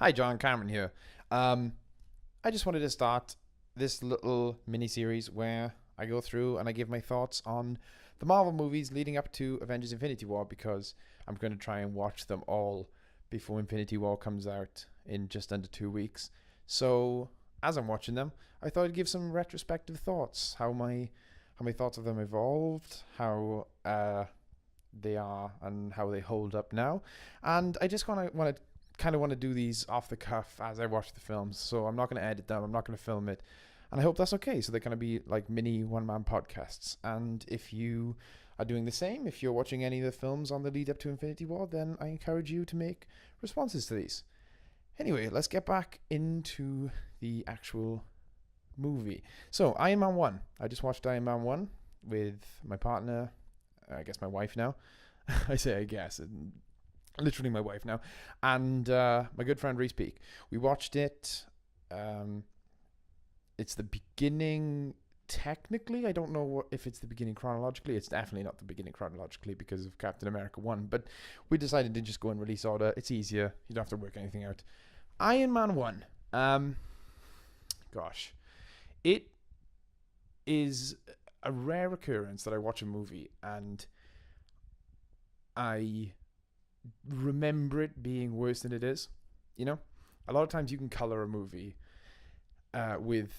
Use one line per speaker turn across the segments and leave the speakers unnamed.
Hi, John Cameron here. Um, I just wanted to start this little mini series where I go through and I give my thoughts on the Marvel movies leading up to Avengers Infinity War because I'm going to try and watch them all before Infinity War comes out in just under 2 weeks. So, as I'm watching them, I thought I'd give some retrospective thoughts, how my thoughts of them evolved, how they are, and how they hold up now. And I just want to do these off the cuff as I watch the films. So I'm not going to edit them. I'm not going to film it. And I hope that's okay. So they're going to be like mini one man podcasts. And if you are doing the same, if you're watching any of the films on the lead up to Infinity War, then I encourage you to make responses to these. Anyway, let's get back into the actual movie. So, Iron Man 1. I just watched Iron Man 1 with my partner, I guess my wife now. I say I guess, literally my wife now, and my good friend Reese Peak. We watched it. Um, it's the beginning. Technically, I don't know if it's the beginning chronologically. It's definitely not the beginning chronologically because of Captain America 1. But we decided to just go in release order. It's easier. You don't have to work anything out. Iron Man 1. Gosh. It is a rare occurrence that I watch a movie and I remember it being worse than it is. You know, a lot of times you can color a movie with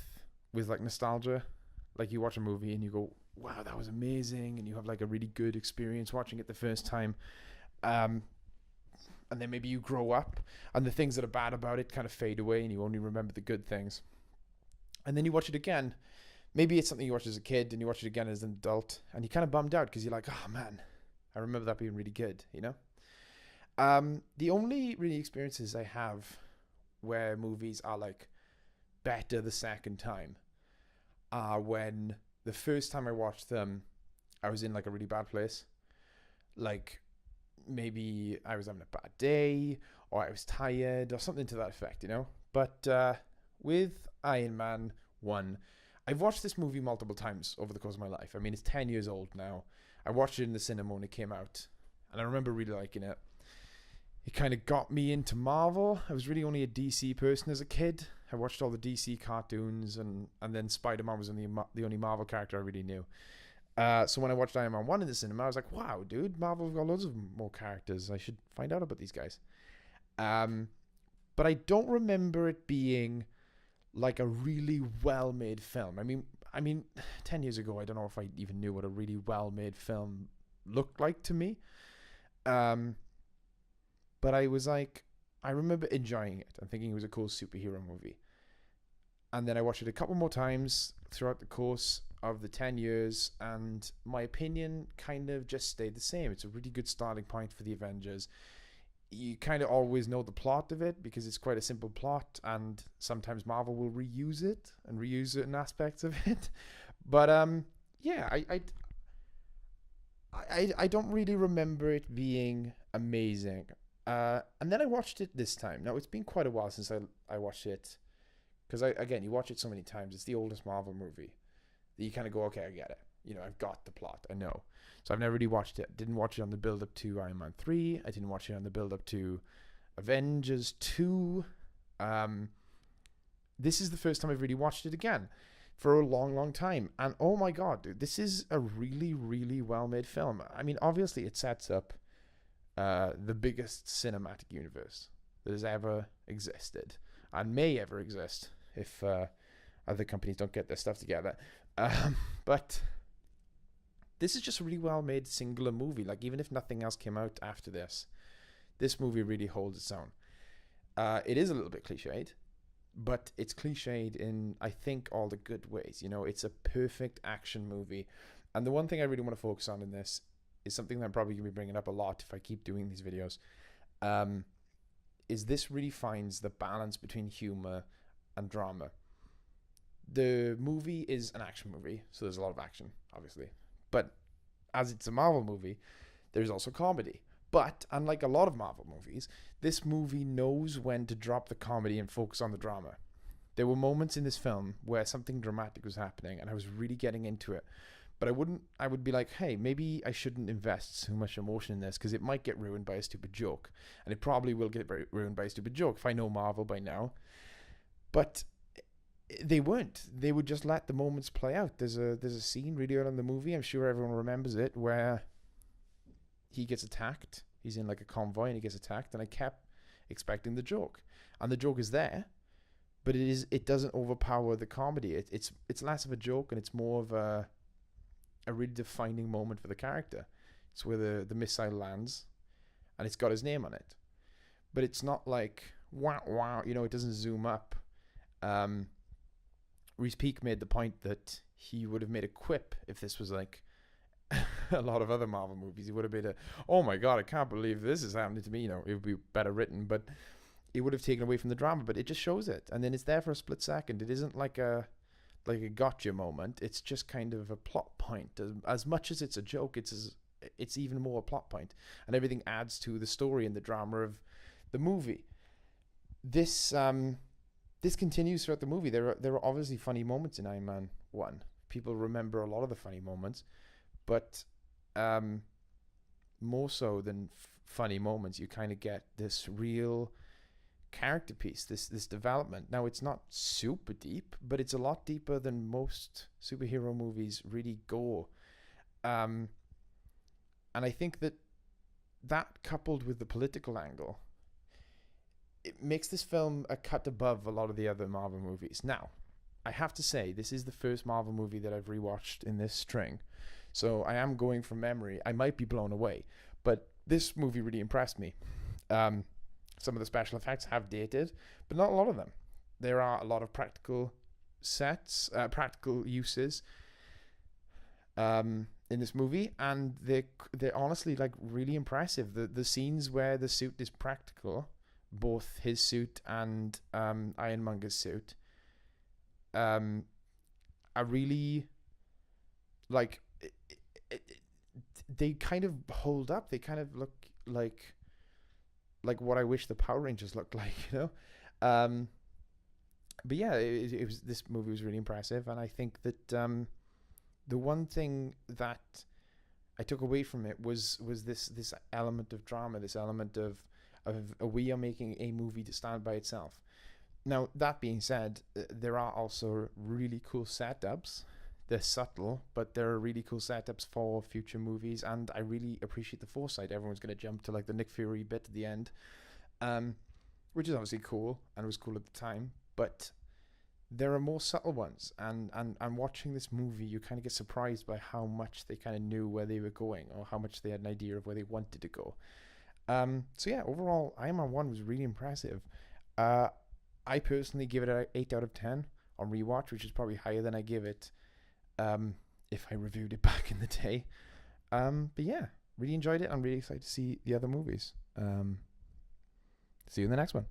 like nostalgia. Like you watch a movie and you go, "Wow, that was amazing," and you have like a really good experience watching it the first time. Um, and then maybe you grow up, and the things that are bad about it kind of fade away, and you only remember the good things. And then you watch it again. Maybe it's something you watched as a kid, and you watch it again as an adult, and you're kind of bummed out because you're like, "Oh man, I remember that being really good," you know. The only really experiences I have where movies are like better the second time are when the first time I watched them, I was in like a really bad place. Like maybe I was having a bad day or I was tired or something to that effect, you know? But with Iron Man 1, I've watched this movie multiple times over the course of my life. I mean, it's 10 years old now. I watched it in the cinema when it came out, and I remember really liking it. It kind of got me into Marvel. I was really only a DC person as a kid. I watched all the DC cartoons, and then Spider Man was the only Marvel character I really knew. So when I watched Iron Man 1 in the cinema, I was like, wow, dude, Marvel's got loads of more characters. I should find out about these guys. Um, but I don't remember it being like a really well made film. I mean, 10 years ago, I don't know if I even knew what a really well made film looked like to me. Um, but I was like, I remember enjoying it and thinking it was a cool superhero movie. And then I watched it a couple more times throughout the course of the 10 years, and my opinion kind of just stayed the same. It's a really good starting point for the Avengers. You kind of always know the plot of it because it's quite a simple plot, and sometimes Marvel will reuse it and reuse certain aspects of it. But yeah, I don't really remember it being amazing. And then I watched it this time. Now it's been quite a while since I watched it because again you watch it so many times. It's the oldest Marvel movie that you kind of go, okay, I get it. You know, I've got the plot. I know. So I've never really watched it. Didn't watch it on the build up to Iron Man 3. I didn't watch it on the build up to Avengers 2. Um, this is the first time I've really watched it again for a long, long time. And oh my god, dude, this is a really, really well made film. I mean, obviously, it sets up the biggest cinematic universe that has ever existed and may ever exist if other companies don't get their stuff together. But this is just a really well made singular movie. Like, even if nothing else came out after this movie really holds its own. It is a little bit cliched, but it's cliched in, I think, all the good ways. You know, it's a perfect action movie. And the one thing I really want to focus on in this is something that I'm probably going to be bringing up a lot if I keep doing these videos. Um, is this really finds the balance between humor and drama. The movie is an action movie, so there's a lot of action, obviously. But as it's a Marvel movie, there's also comedy. But unlike a lot of Marvel movies, this movie knows when to drop the comedy and focus on the drama. There were moments in this film where something dramatic was happening and I was really getting into it. But I would be like, hey, maybe I shouldn't invest so much emotion in this because it might get ruined by a stupid joke. And it probably will get ruined by a stupid joke if I know Marvel by now. But they weren't. They would just let the moments play out. There's a scene really early in the movie, I'm sure everyone remembers it, where he gets attacked. He's in like a convoy and he gets attacked, and I kept expecting the joke. And the joke is there, but it doesn't overpower the comedy. It's less of a joke and it's more of a really defining moment for the character. It's where the missile lands and it's got his name on it. But it's not like wow wow, it doesn't zoom up. Reese Peak made the point that he would have made a quip if this was like a lot of other Marvel movies. He would have made oh my god, I can't believe this is happening to me. It would be better written, but it would have taken away from the drama. But it just shows it, and then it's there for a split second. It isn't like a gotcha moment. It's just kind of a plot point. As much as it's a joke, it's even more a plot point, and everything adds to the story and the drama of the movie. This continues throughout the movie. There are obviously funny moments in Iron Man 1. People remember a lot of the funny moments, but more so than funny moments, you kind of get this real character piece, this development. Now, it's not super deep, but it's a lot deeper than most superhero movies really go. And I think that coupled with the political angle, it makes this film a cut above a lot of the other Marvel movies. Now, I have to say, this is the first Marvel movie that I've rewatched in this string. So I am going from memory. I might be blown away, but this movie really impressed me. Some of the special effects have dated, but not a lot of them. There are a lot of practical sets, practical uses in this movie, and they're honestly like really impressive. The scenes where the suit is practical, both his suit and Ironmonger's suit, are really like they kind of hold up. They kind of look like what I wish the Power Rangers looked like, But yeah, it was, this movie was really impressive, and I think that the one thing that I took away from it was this element of drama, this element of we are making a movie to stand by itself. Now, that being said, there are also really cool setups. They're subtle, but there are really cool setups for future movies, and I really appreciate the foresight. Everyone's going to jump to like the Nick Fury bit at the end, which is obviously cool, and was cool at the time, but there are more subtle ones, and watching this movie, you kind of get surprised by how much they kind of knew where they were going, or how much they had an idea of where they wanted to go. So yeah, overall, Iron Man 1 was really impressive. I personally give it an 8 out of 10 on rewatch, which is probably higher than I give it if I reviewed it back in the day. But yeah, really enjoyed it. I'm really excited to see the other movies. See you in the next one.